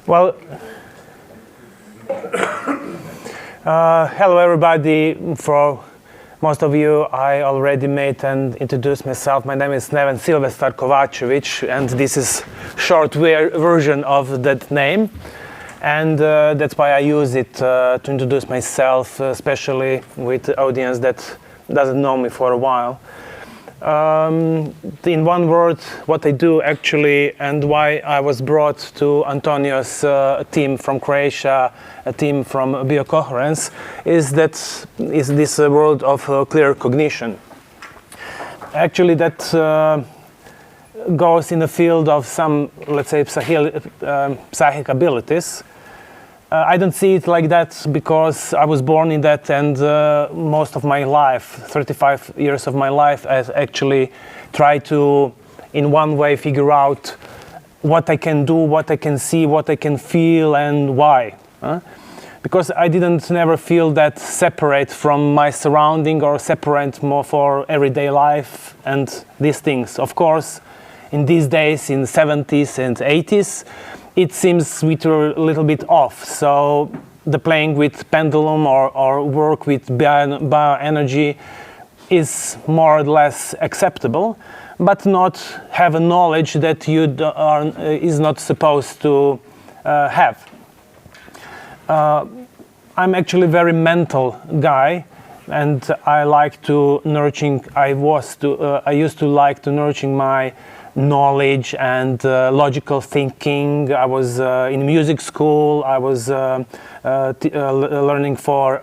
Well, hello everybody. For most of you, I already met and introduced myself. My name is Neven Silver, and this is short version of that name. And that's why I use it to introduce myself, especially with the audience that doesn't know me for a while. In one word, what I do actually, and why I was brought to Antonio's team from Croatia, a team from BioCoherence, is this world of clear cognition. Actually, that goes in the field of some, let's say, psychic abilities. I don't see it like that because I was born in that, and most of my life, 35 years of my life, I actually try to, in one way, figure out what I can do, what I can see, what I can feel, and why. Because I didn't never feel that separate from my surrounding or separate more for everyday life and these things. Of course, in these days, in the 70s and 80s, it seems we were a little bit off. So the playing with pendulum or work with bioenergy is more or less acceptable, but not have a knowledge that you is not supposed to have. I'm actually a very mental guy, and I like to nurturing. I used to like to nurturing my knowledge and logical thinking. I was in music school. I was learning for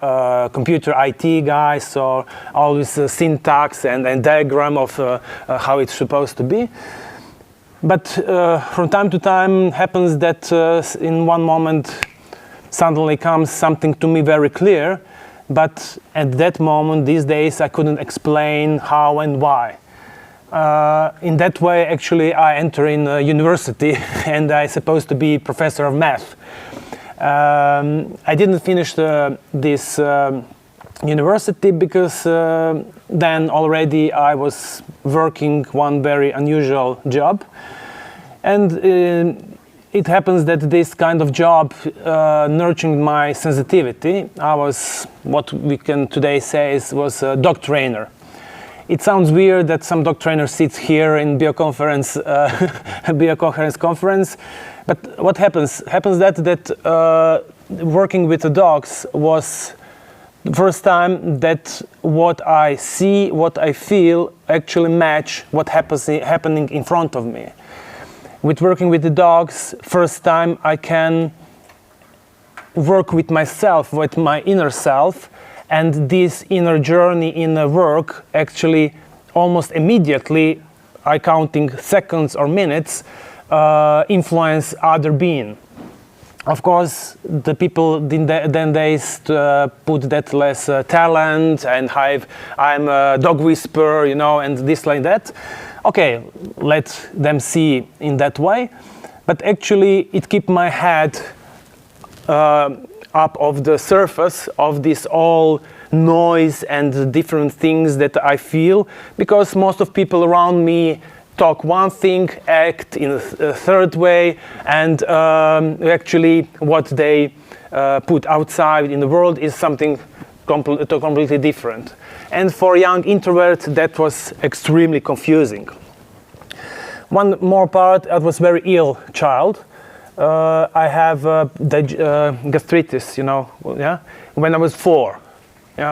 computer IT guys, so always syntax and diagram of how it's supposed to be. But from time to time happens that in one moment suddenly comes something to me very clear, but at that moment, these days, I couldn't explain how and why. In that way, actually, I enter in university, and I supposed to be professor of math. I didn't finish this university because then already I was working one very unusual job, and it happens that this kind of job nurturing my sensitivity. I was what we can today say was a dog trainer. It sounds weird that some dog trainer sits here in BioCoherence conference, but what happens? Happens that working with the dogs was the first time that what I see, what I feel, actually match what happening in front of me. With working with the dogs, first time I can work with myself, with my inner self, and this inner journey in the work actually almost immediately, I counting seconds or minutes, influence other being. Of course, the people then days put that less talent, and I'm a dog whisperer, and this like that. Okay, let them see in that way, but actually it keep my head up of the surface of this all noise and different things that I feel, because most of people around me talk one thing, act in a third way, and actually what they put outside in the world is something completely different. And for a young introvert, that was extremely confusing. One more part, I was very ill child. I have gastritis, when I was 4.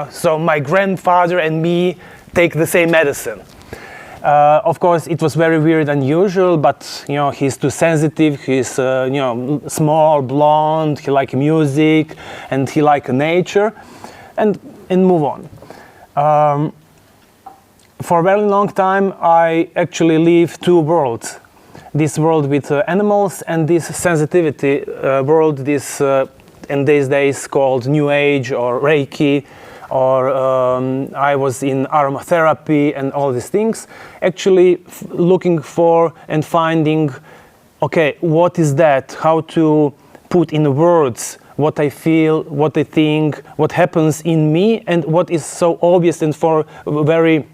So my grandfather and me take the same medicine. Of course, it was very weird and unusual, but he's too sensitive. He's small, blonde. He like music, and he like nature, and move on. For a very long time, I actually live two worlds. This world with animals and this sensitivity world. This in these days called New Age or Reiki, or I was in aromatherapy and all these things. Actually, looking for and finding, okay, what is that? How to put in words what I feel, what I think, what happens in me, and what is so obvious and for very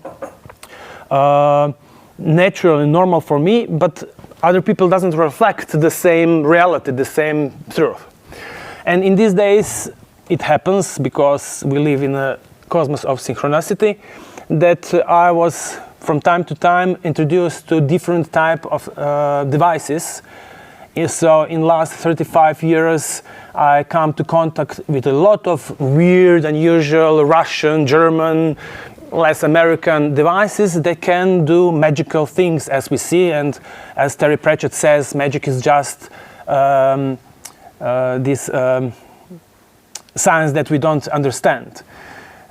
natural and normal for me, but other people doesn't reflect the same reality, the same truth. And in these days, it happens, because we live in a cosmos of synchronicity, that I was from time to time introduced to different type of devices. So in last 35 years, I come to contact with a lot of weird, unusual Russian, German, less American devices that can do magical things, as we see. And as Terry Pratchett says, magic is just this science that we don't understand.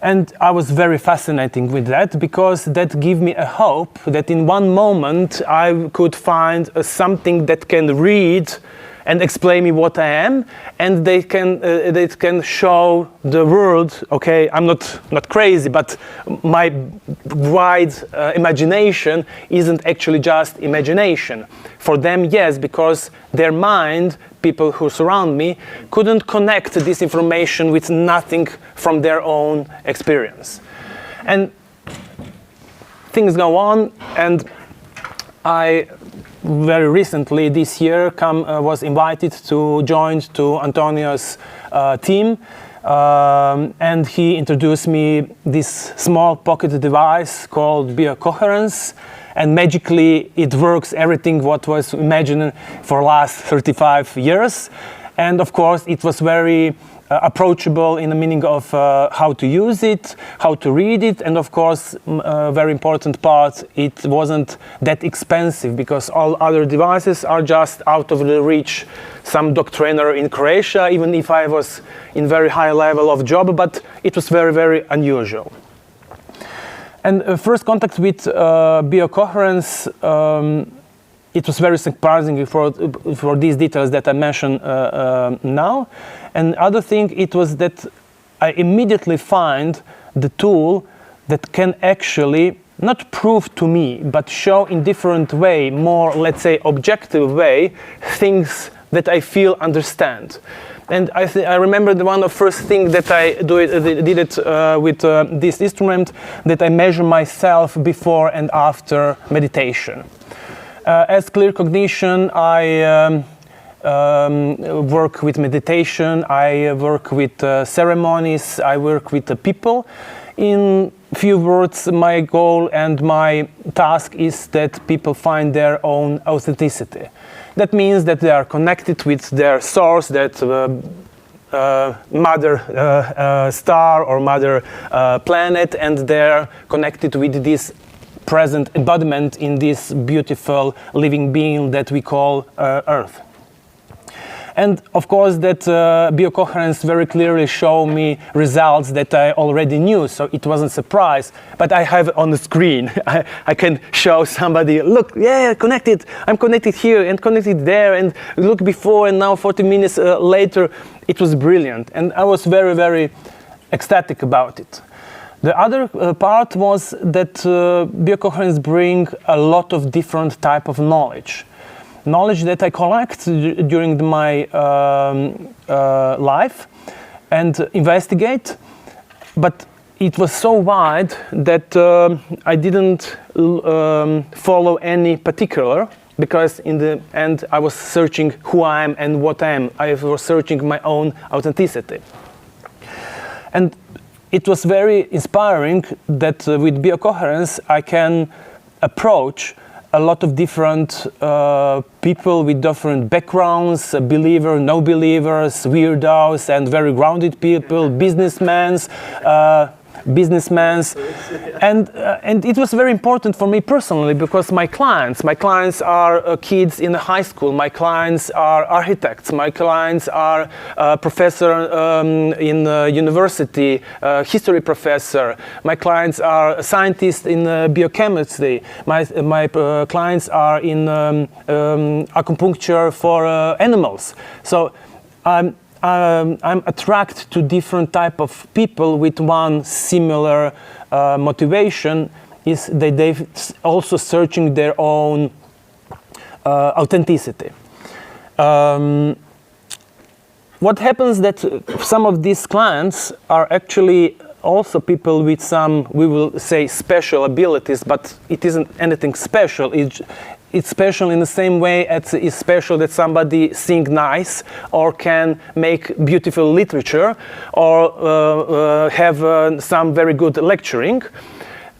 And I was very fascinated with that, because that gave me a hope that in one moment I could find something that can read and explain me what I am, and they can show the world. Okay, I'm not crazy, but my wide imagination isn't actually just imagination. For them, yes, because their mind, people who surround me, couldn't connect this information with nothing from their own experience. And things go on, and I very recently this year was invited to join to Antonio's team, and he introduced me this small pocket device called BioCoherence, and magically it works everything what was imagined for last 35 years. And of course it was very approachable in the meaning of how to use it, how to read it, and of course a very important part, it wasn't that expensive, because all other devices are just out of the reach. Some dog trainer in Croatia, even if I was in very high level of job, but it was very, very unusual. And first contact with BioCoherence, it was very surprising for these details that I mentioned now. And other thing, it was that I immediately find the tool that can actually not prove to me, but show in different way, more, let's say, objective way, things that I feel understand. And I remember the one of first thing that I did it with this instrument, that I measure myself before and after meditation. As clear cognition, I work with meditation, I work with ceremonies, I work with people. In few words, my goal and my task is that people find their own authenticity. That means that they are connected with their source, that mother star or mother planet, and they're connected with this present embodiment in this beautiful living being that we call Earth. And of course that BioCoherence very clearly showed me results that I already knew, so it wasn't a surprise, but I have it on the screen. I can show somebody, look, yeah, connected, I'm connected here and connected there, and look before and now 40 minutes later, it was brilliant. And I was very, very ecstatic about it. The other part was that BioCoherence bring a lot of different type of knowledge that I collect during my life and investigate, but it was so wide that I didn't follow any particular, because in the end I was searching who I am and what I am. I was searching my own authenticity. And it was very inspiring that with BioCoherence I can approach a lot of different people with different backgrounds, believers, no believers, weirdos, and very grounded people, businessmen, and it was very important for me personally, because my clients are kids in high school, my clients are architects, my clients are professor in university, history professor, my clients are scientists in biochemistry, my clients are in acupuncture for animals. So I'm attracted to different type of people with one similar motivation, is that they're also searching their own authenticity. What happens that some of these clients are actually also people with some, we will say, special abilities, but it isn't anything special. it's special in the same way as it's special that somebody sing nice or can make beautiful literature or have some very good lecturing.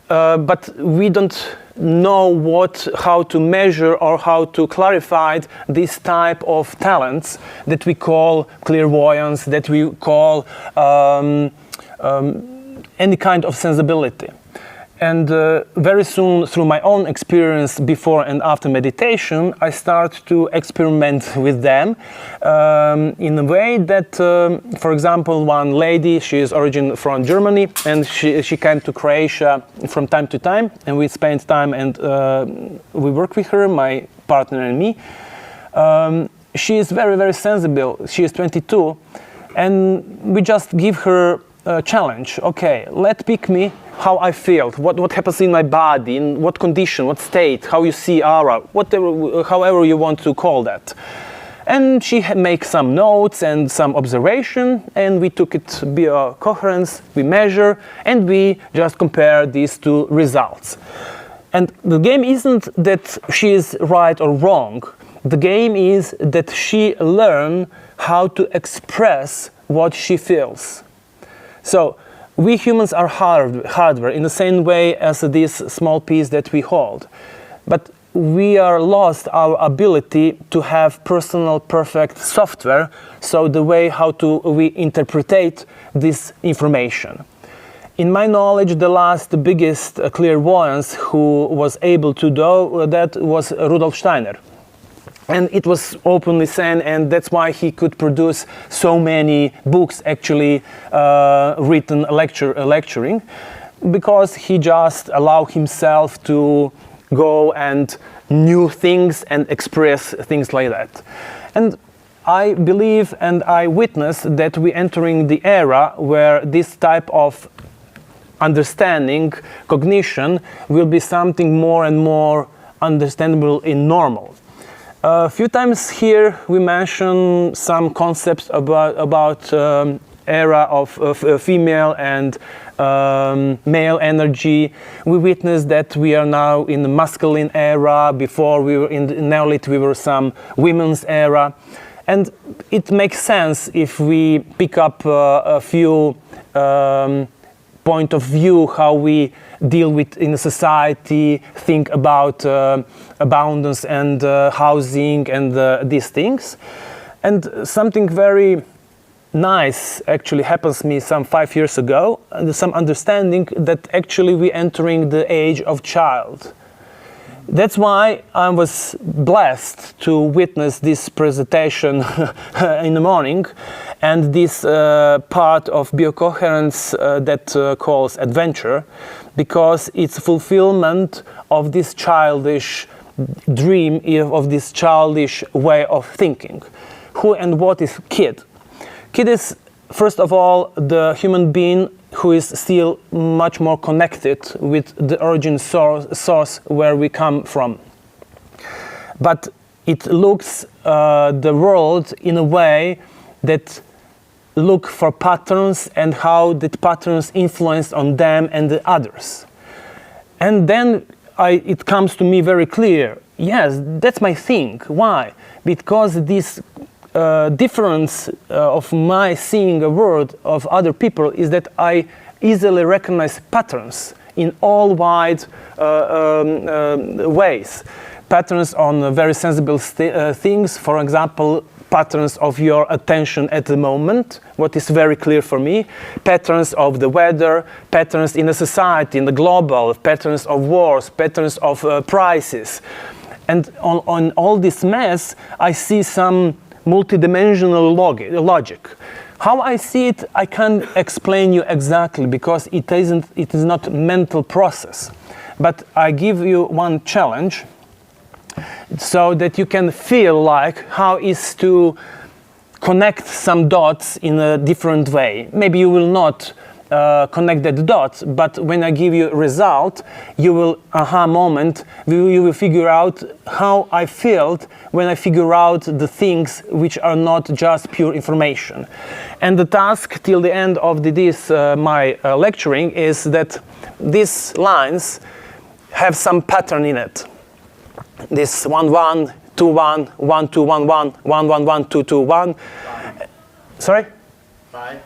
But we don't know how to measure or how to clarify this type of talents that we call clairvoyance, that we call any kind of sensibility. And very soon, through my own experience before and after meditation, I start to experiment with them in a way that, for example, one lady, she is originally from Germany, and she came to Croatia from time to time, and we spent time and we worked with her, my partner and me. She is very, very sensible. She is 22, and we just give her a challenge. Okay, let pick me how I feel, what happens in my body, in what condition, what state, how you see aura, whatever, however you want to call that. And she makes some notes and some observation, and we took it to BioCoherence, we measure, and we just compare these two results. And the game isn't that she is right or wrong. The game is that she learns how to express what she feels. So we humans are hardware in the same way as this small piece that we hold. But we are lost our ability to have personal perfect software, so the way how we interpret this information. In my knowledge, the biggest clairvoyance who was able to do that was Rudolf Steiner. And it was openly said, and that's why he could produce so many books actually written lecturing, because he just allowed himself to go and new things and express things like that. And I believe and I witness that we're entering the era where this type of understanding, cognition, will be something more and more understandable in normal. A few times here we mention some concepts about era of female and male energy. We witness that we are now in the masculine era. Before we were in the Neolithic, we were some women's era. And it makes sense if we pick up a few point of view how we deal with in a society, think about abundance and housing and these things. And something very nice actually happens to me some 5 years ago, and some understanding that actually we're entering the age of child. That's why I was blessed to witness this presentation in the morning, and this part of BioCoherence that calls adventure, because it's fulfillment of this childish dream, of this childish way of thinking. Who and what is kid? Kid is, first of all, the human being who is still much more connected with the origin source where we come from. But it looks the world in a way that look for patterns and how the patterns influence on them and the others. And then it comes to me very clear, yes, that's my thing. Why? Because this difference of my seeing a world of other people is that I easily recognize patterns in all wide ways. Patterns on very sensible things, for example, patterns of your attention at the moment, what is very clear for me, patterns of the weather, patterns in the society, in the global, patterns of wars, patterns of prices. And on all this mess, I see some multidimensional logic. How I see it, I can't explain you exactly, because it is not a mental process. But I give you one challenge, so that you can feel like how is to connect some dots in a different way. Maybe you will not connect that dot, but when I give you a result, you will, aha moment, you will figure out how I felt when I figure out the things which are not just pure information. And the task till the end of my lecturing is that these lines have some pattern in it. this 1 1 2 1 1 2 1 1 1 1 1 2 2 1. Sorry? 5.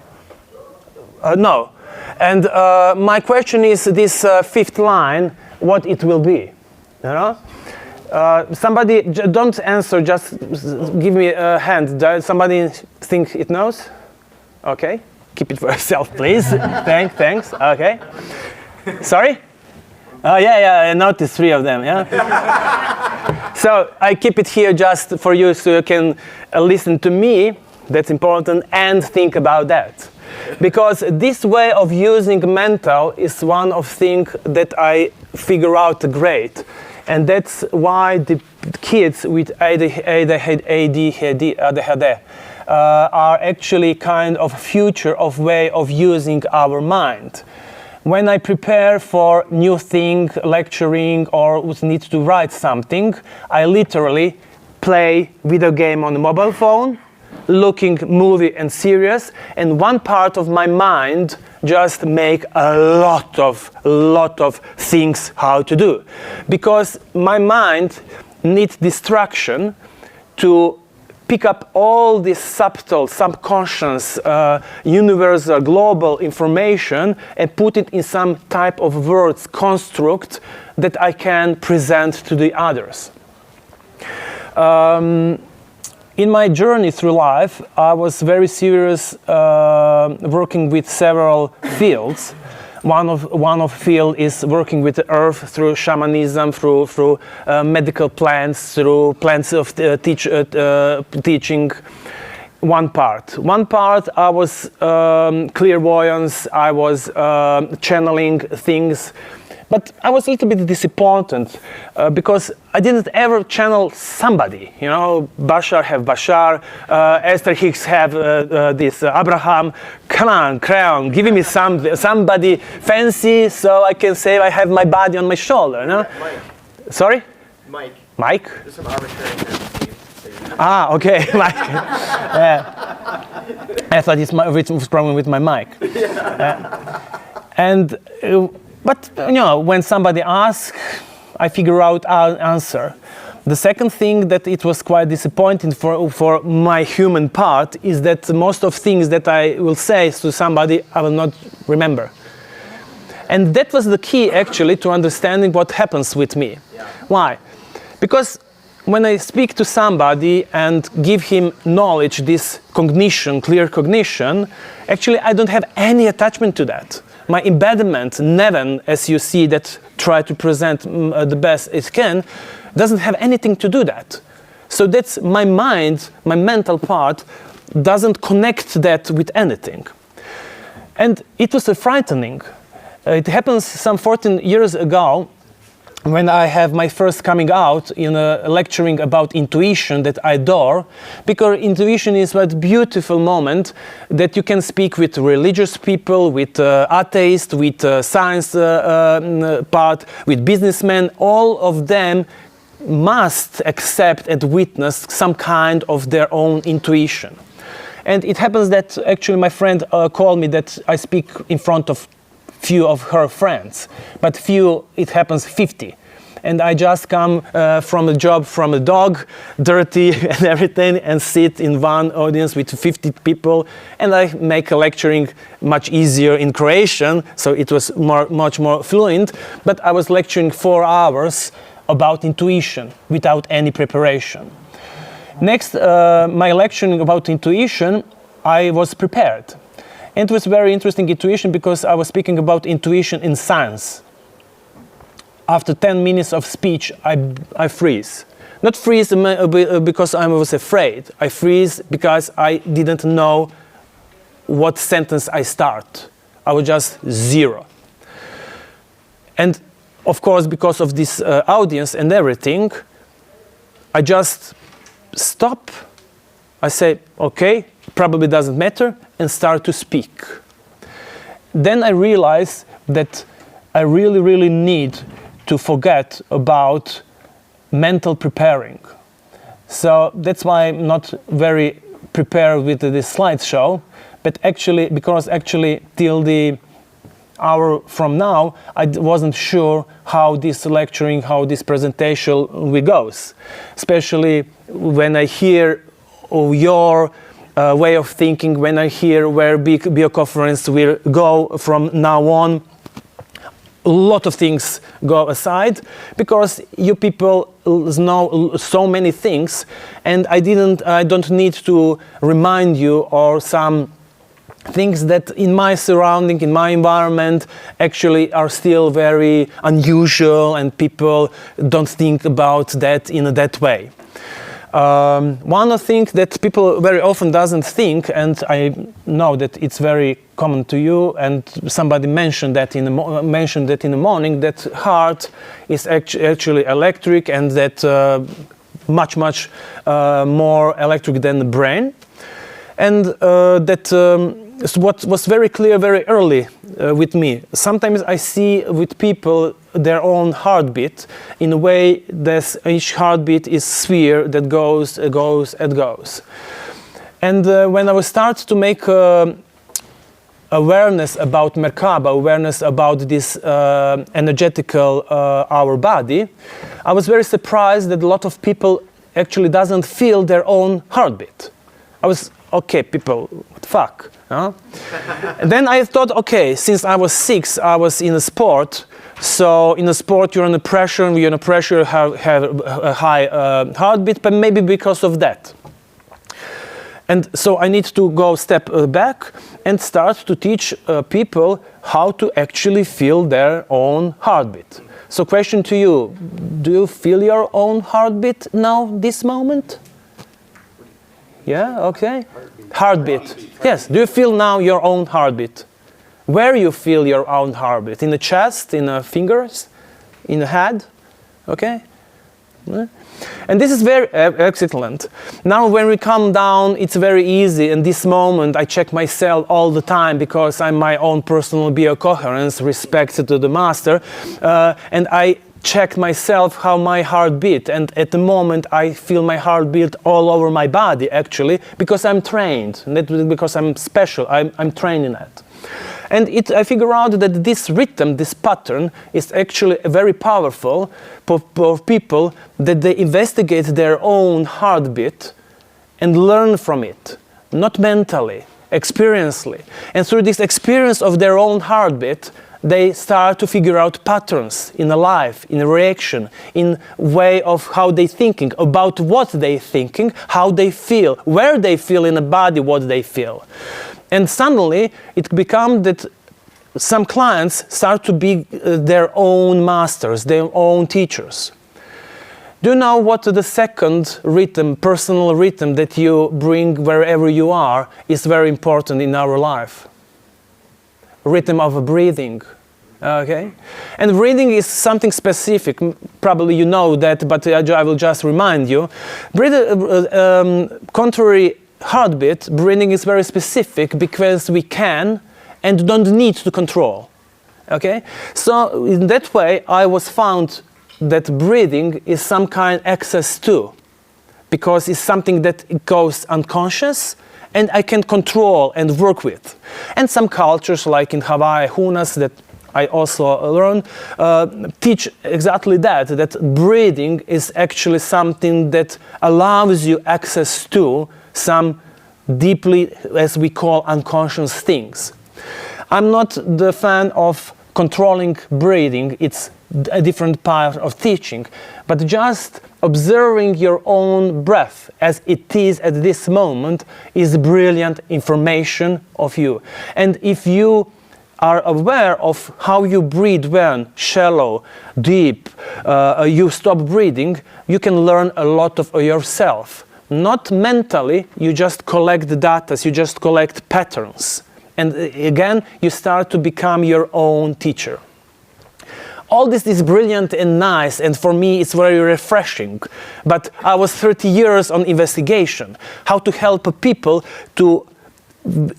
No. And my question is this fifth line, what it will be, you know? Somebody, don't answer, just give me a hand. Does somebody think it knows? Okay, keep it for yourself, please. Thanks, okay. Sorry? Oh, yeah, I noticed 3 of them, yeah? So I keep it here just for you so you can listen to me, that's important, and think about that. Because this way of using mental is one of things that I figure out great. And that's why the kids with ADHD are actually kind of future of way of using our mind. When I prepare for new thing, lecturing, or need to write something, I literally play video game on the mobile phone, looking movie and series, and one part of my mind just make a lot of things how to do, because my mind needs distraction to pick up all this subtle, subconscious, universal, global information and put it in some type of words construct that I can present to the others. In my journey through life, I was very serious working with several fields. One of field is working with the earth through shamanism, through medical plants, through plants of teaching. One part I was clairvoyance, I was channeling things. But I was a little bit disappointed because I didn't ever channel somebody. You know, Bashar have Bashar, Esther Hicks have this Abraham. Come on, Crown, give me somebody fancy so I can say I have my body on my shoulder. No? Mike. Sorry? Mike? There's some arbitrary name. Ah, okay, Mike. I thought it was problem with my mic. But you know, when somebody asks, I figure out an answer. The second thing that it was quite disappointing for my human part is that most of things that I will say to somebody, I will not remember. And that was the key actually to understanding what happens with me. Yeah. Why? Because when I speak to somebody and give him knowledge, this cognition, clear cognition, actually I don't have any attachment to that. My embodiment, Neven, as you see, that try to present the best it can, doesn't have anything to do that. So that's my mind, my mental part, doesn't connect that with anything. And it was frightening. It happens some 14 years ago, when I have my first coming out in a lecturing about intuition that I adore, because intuition is a beautiful moment that you can speak with religious people, with atheists, with science part, with businessmen. All of them must accept and witness some kind of their own intuition. And it happens that actually my friend called me that I speak in front of few of her friends, but few, it happens 50. And I just come from a job from a dog, dirty and everything, and sit in one audience with 50 people, and I make a lecturing much easier in Croatian, so it was much more fluent, but I was lecturing 4 hours about intuition without any preparation. Next, my lecturing about intuition, I was prepared. And it was very interesting intuition because I was speaking about intuition in science. After 10 minutes of speech, I freeze. Not freeze because I was afraid. I freeze because I didn't know what sentence I start. I was just zero. And of course, because of this audience and everything, I just stop. I say, okay, probably doesn't matter, and start to speak. Then I realize that I really need to forget about mental preparing. So that's why I'm not very prepared with this slideshow, but actually, because actually till the hour from now, I wasn't sure how this lecturing, how this presentation will goes. Especially when I hear your way of thinking, when I hear where BioCoherence will go from now on. A lot of things go aside because you people know so many things, and I don't need to remind you or some things that in my surrounding, in my environment, actually are still very unusual, and people don't think about that in that way. One of the things that people very often doesn't think, and I know that it's very common to you, and somebody mentioned that in the morning, that heart is actually electric, and that much more electric than the brain, and what was very clear very early with me. Sometimes I see with people their own heartbeat in a way that each heartbeat is sphere that goes. And when I start to make awareness about Merkaba, awareness about this energetical our body, I was very surprised that a lot of people actually doesn't feel their own heartbeat. I was, okay, people, what the fuck? Huh? And then I thought, okay, since I was 6, I was in a sport. So in a sport, you're under pressure, and you're under pressure, have a high heartbeat, but maybe because of that. And so I need to go step back and start to teach people how to actually feel their own heartbeat. So question to you, do you feel your own heartbeat now, this moment? Yeah, okay. Heartbeat. Yes, do you feel now your own heartbeat? Where you feel your own heartbeat? In the chest, in the fingers, in the head? Okay? And this is very excellent. Now when we come down, it's very easy. In this moment, I check myself all the time because I'm my own personal BioCoherence, respect to the master. And I check myself how my heart beat, and at the moment I feel my heart beat all over my body actually, because I'm trained, not because I'm special, I'm trained in it. And I figure out that this rhythm, this pattern, is actually very powerful for people, that they investigate their own heartbeat and learn from it, not mentally, experientially. And through this experience of their own heartbeat, they start to figure out patterns in a life, in a reaction, in way of how they thinking, about what they thinking, how they feel, where they feel in the body, what they feel. And suddenly it becomes that some clients start to be their own masters, their own teachers. Do you know what the second rhythm, personal rhythm that you bring wherever you are is very important in our life? Rhythm of breathing. Okay? And breathing is something specific. Probably you know that, but I will just remind you. Contrary heartbeat, breathing is very specific because we can and don't need to control. Okay? So in that way, I was found that breathing is some kind of access to, because it's something that goes unconscious and I can control and work with. And some cultures, like in Hawaii, Hunas, that I also learned, teach exactly that breathing is actually something that allows you access to some deeply, as we call, unconscious things. I'm not the fan of controlling breathing, it's a different part of teaching, but just observing your own breath as it is at this moment is brilliant information of you. And if you are aware of how you breathe when shallow, deep, you stop breathing, you can learn a lot of yourself. Not mentally, you just collect the data, you just collect patterns. And again, you start to become your own teacher. All this is brilliant and nice, and for me it's very refreshing. But I was 30 years on investigation, how to help people to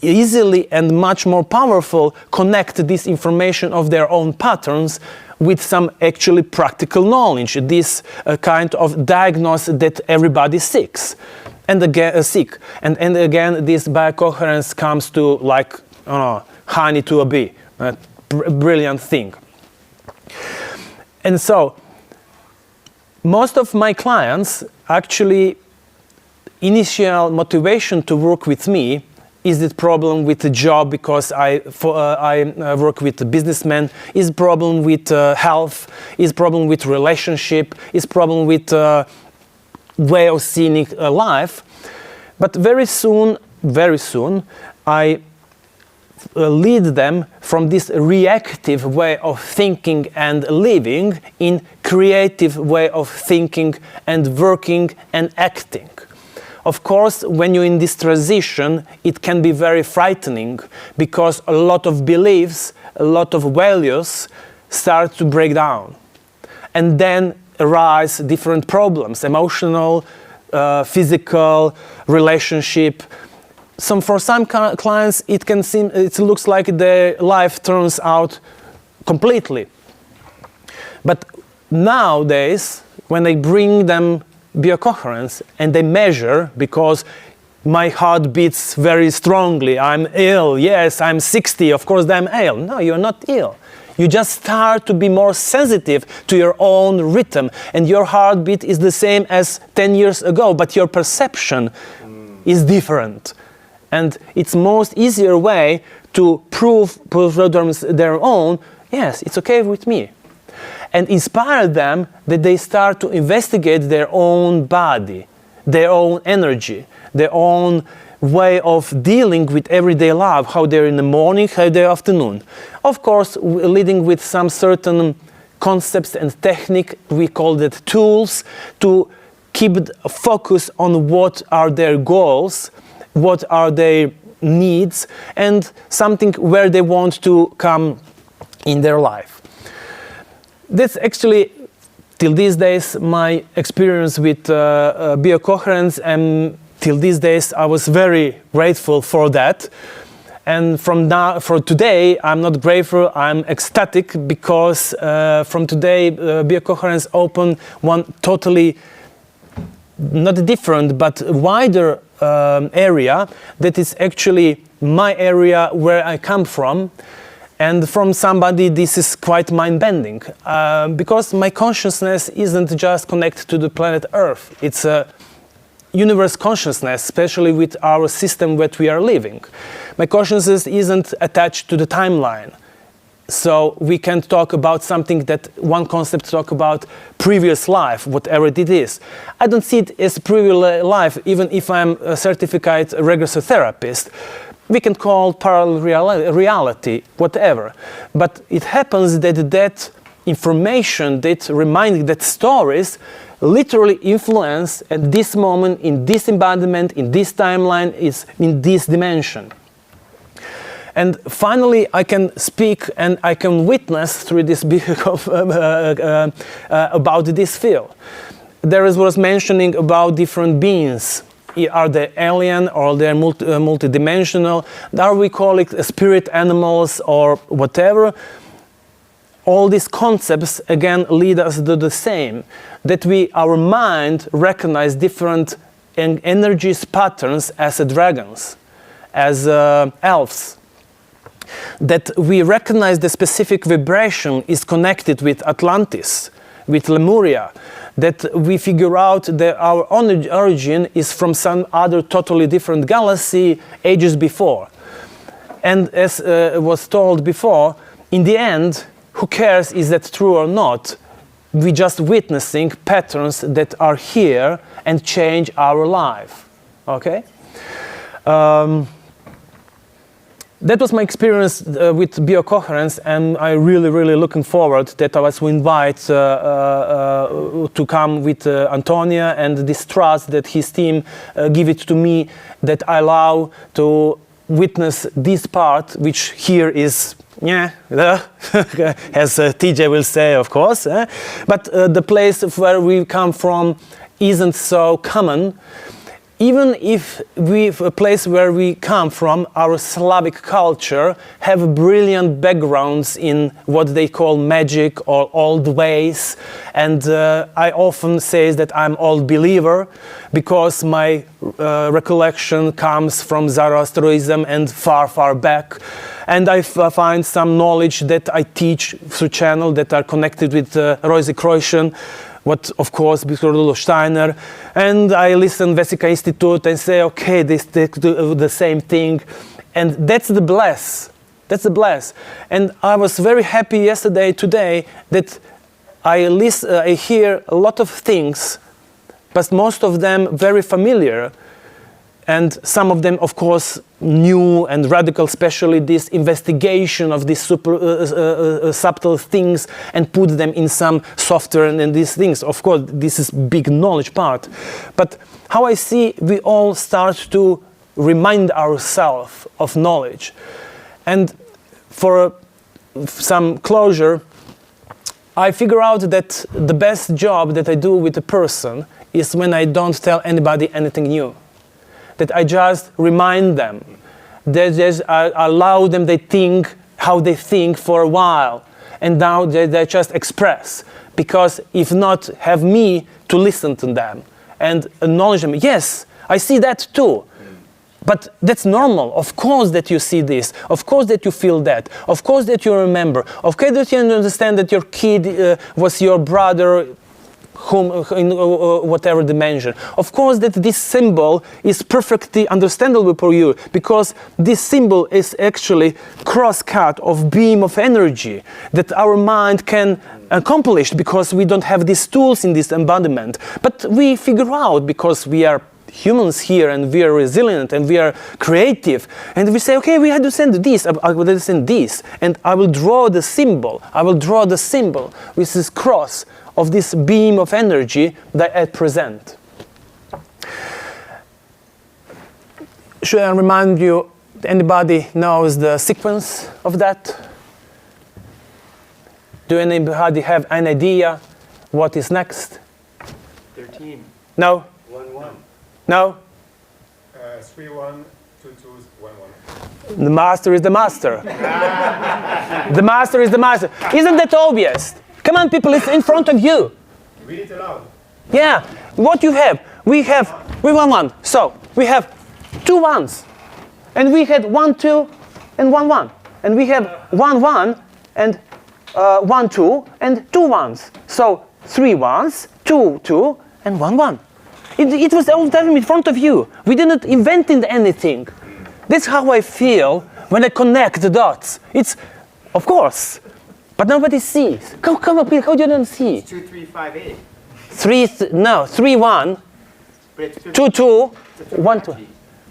easily and much more powerful connect this information of their own patterns with some actually practical knowledge, this kind of diagnosis that everybody seeks. And again, and again, this BioCoherence comes to like, honey to a bee. brilliant thing. And so, most of my clients actually, initial motivation to work with me is the problem with the job because I work with a businessman, is problem with health, is problem with relationship, is problem with way of seeing life. But very soon, I lead them from this reactive way of thinking and living in creative way of thinking and working and acting. Of course, when you're in this transition, it can be very frightening because a lot of beliefs, a lot of values start to break down. And then arise different problems, emotional, physical, relationship. For some clients, it looks like their life turns out completely. But nowadays, when I bring them BioCoherence and they measure, because my heart beats very strongly, I'm ill, yes, I'm 60, of course I'm ill. No, you're not ill. You just start to be more sensitive to your own rhythm, and your heartbeat is the same as 10 years ago, but your perception is different. And it's most easier way to prove their own, yes, it's okay with me. And inspire them that they start to investigate their own body, their own energy, their own way of dealing with everyday life, how they're in the morning, how they're afternoon. Of course, leading with some certain concepts and technique, we call it tools, to keep a focus on what are their goals, what are their needs, and something where they want to come in their life. That's actually, till these days, my experience with BioCoherence, and till these days I was very grateful for that. And for today, I'm not grateful, I'm ecstatic, because from today, BioCoherence opened one totally, not different, but wider area that is actually my area where I come from. And from somebody, this is quite mind-bending, because my consciousness isn't just connected to the planet Earth. It's a universe consciousness, especially with our system that we are living. My consciousness isn't attached to the timeline. So we can talk about something that one concept talk about previous life, whatever it is. I don't see it as previous life, even if I'm a certified regressive therapist. We can call parallel reality, whatever. But it happens that information, that reminding, that stories literally influence at this moment, in this embodiment, in this timeline, is in this dimension. And finally, I can speak and I can witness through this about this field. There was mentioning about different beings. Are they alien or they're multidimensional? Are we call it spirit animals or whatever? All these concepts again lead us to the same, that our mind recognize different energies, patterns as dragons, as elves. That we recognize the specific vibration is connected with Atlantis, with Lemuria, that we figure out that our origin is from some other totally different galaxy ages before. And as was told before, in the end, who cares is that true or not? We're just witnessing patterns that are here and change our life. Okay? That was my experience with BioCoherence, and I'm really looking forward that I was invited to come with Antonia, and this trust that his team give it to me, that I allow to witness this part, which here is, as TJ will say, of course, but the place where we come from isn't so common. even if a place where we come from, our Slavic culture, have brilliant backgrounds in what they call magic or old ways, and I often say that I'm old believer because my recollection comes from Zoroastrianism and far, far back. And I find some knowledge that I teach through channel that are connected with Royce Croatian, what of course because Rudolf Steiner, and I listen Vesica Institute and say, okay, they do the same thing, and that's the bless. That's the bless. And I was very happy today, that I hear a lot of things, but most of them very familiar, and some of them, of course, new and radical, especially this investigation of these super subtle things and put them in some software and these things. Of course, this is big knowledge part. But how I see, we all start to remind ourselves of knowledge. And for some closure, I figure out that the best job that I do with a person is when I don't tell anybody anything new. That I just remind them, that I allow them they think how they think for a while, and now they just express. Because if not, have me to listen to them and acknowledge them. Yes, I see that too. But that's normal. Of course that you see this. Of course that you feel that. Of course that you remember. Of course that you understand that your kid was your brother, whom in whatever dimension. Of course that this symbol is perfectly understandable for you, because this symbol is actually cross-cut of beam of energy that our mind can accomplish, because we don't have these tools in this embodiment. But we figure out, because we are humans here and we are resilient and we are creative, and we say, okay, we have to send this, I will send this, and I will draw the symbol. I will draw the symbol with this cross of this beam of energy that I present. Should I remind you, anybody knows the sequence of that? Do anybody have an idea what is next? 13. No? 1-1. No? 3-1, 2-2, 1-1. The master is the master. The master is the master. Isn't that obvious? Come on, people, it's in front of you. Read it aloud. Yeah, what you have? We won one. So we have 2 1s, and we had 1 2 and 1 1, and we have 1 1 and 1 2 and 2 1s. So 3 1s, 2 2 and 1 1. It was all the time in front of you. We didn't invent anything. That's how I feel when I connect the dots. It's, of course, but nobody sees. Come up here. How do you not see? It's 2, 3, 5, 8. 3 1, But it's 2 2, 1 2.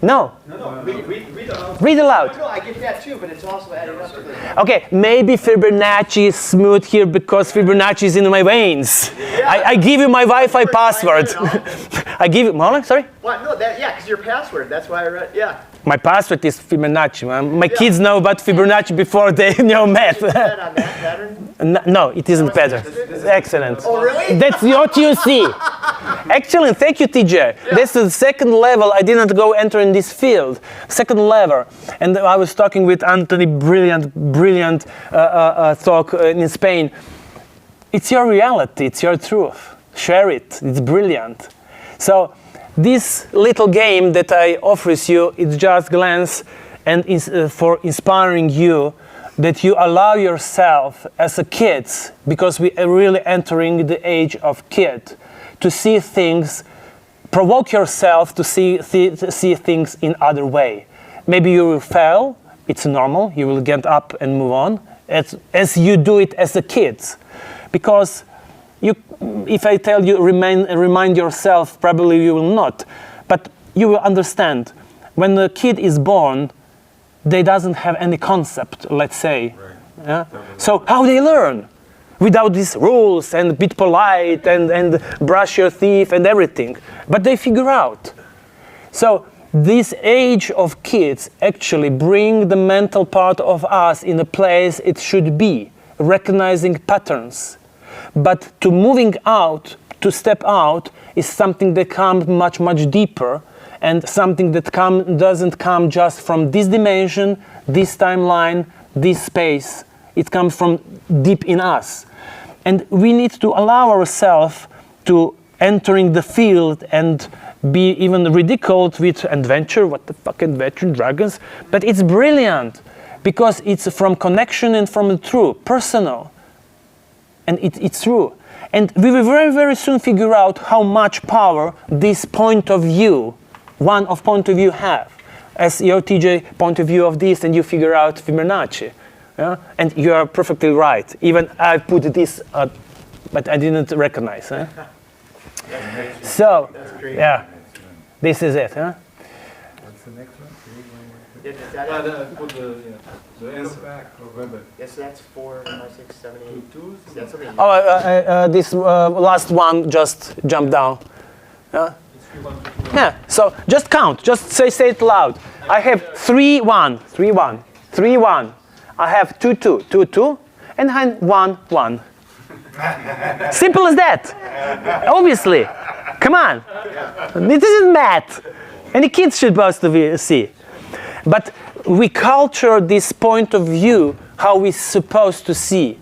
No. No, read aloud. Read aloud. No, I get that too, but it's also adding up to the... Okay, maybe Fibonacci is smooth here because Fibonacci is in my veins. Yeah. I give you my Wi-Fi password. I give you, Marlon, sorry? What? No, yeah, because your password. That's why I read, yeah. My password is Fibonacci. My kids know about Fibonacci before they know math. Is that on that pattern? No, it isn't better. Excellent. Oh, really? That's what you see. Excellent, thank you, TJ. Yeah. That's the second level. I didn't go enter in this field. Second level. And I was talking with Anthony, brilliant talk in Spain. It's your reality, it's your truth. Share it, it's brilliant. So this little game that I offer you, it's just glance and for inspiring you, that you allow yourself as a kid, because we are really entering the age of kid, to see things, provoke yourself to see things in other way. Maybe you will fail, it's normal, you will get up and move on, as you do it as a kid. Because if I tell you remind yourself, probably you will not. But you will understand, when a kid is born, they doesn't have any concept, let's say. Right. Yeah? So how they learn? Without these rules and be polite and brush your teeth and everything. But they figure out. So this age of kids actually bring the mental part of us in a place it should be, recognizing patterns. But to moving out, to step out, is something that comes much, much deeper. and something that doesn't come just from this dimension, this timeline, this space. It comes from deep in us. And we need to allow ourselves to entering the field and be even ridiculed with adventure. What the fuck, adventure, dragons? But it's brilliant because it's from connection and from the true, personal. And it's true. And we will very, very soon figure out how much power this point of view, one of point of view have. As your TJ point of view of this, and you figure out Fibonacci. Yeah? And you are perfectly right. Even I put this, but I didn't recognize. Eh? So, yeah, this is it. Huh? What's the next one? Yeah, does that Put the answer back. yes, so that's 4, 5, 6, 7, 8. So that's something. Oh, this last one just jumped down. Yeah? Yeah, so just count. Just say it loud. I have 3, 1, 3, 1, 3, 1. I have 2, 2, 2, 2, and 1, 1. Simple as that. Obviously. Come on. This isn't math. Any kids should supposed to see. But we culture this point of view, how we're supposed to see.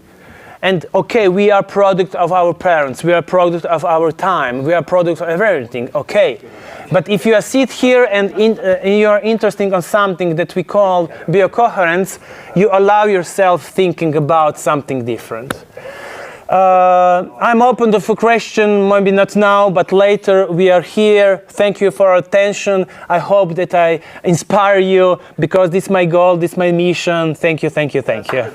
And okay, we are product of our parents, we are product of our time, we are product of everything, okay. But if you sit here and you're interested in something that we call biocoherence, you allow yourself thinking about something different. I'm open to question, maybe not now, but later. We are here. Thank you for your attention. I hope that I inspire you because this is my goal, this is my mission. Thank you, thank you, thank you.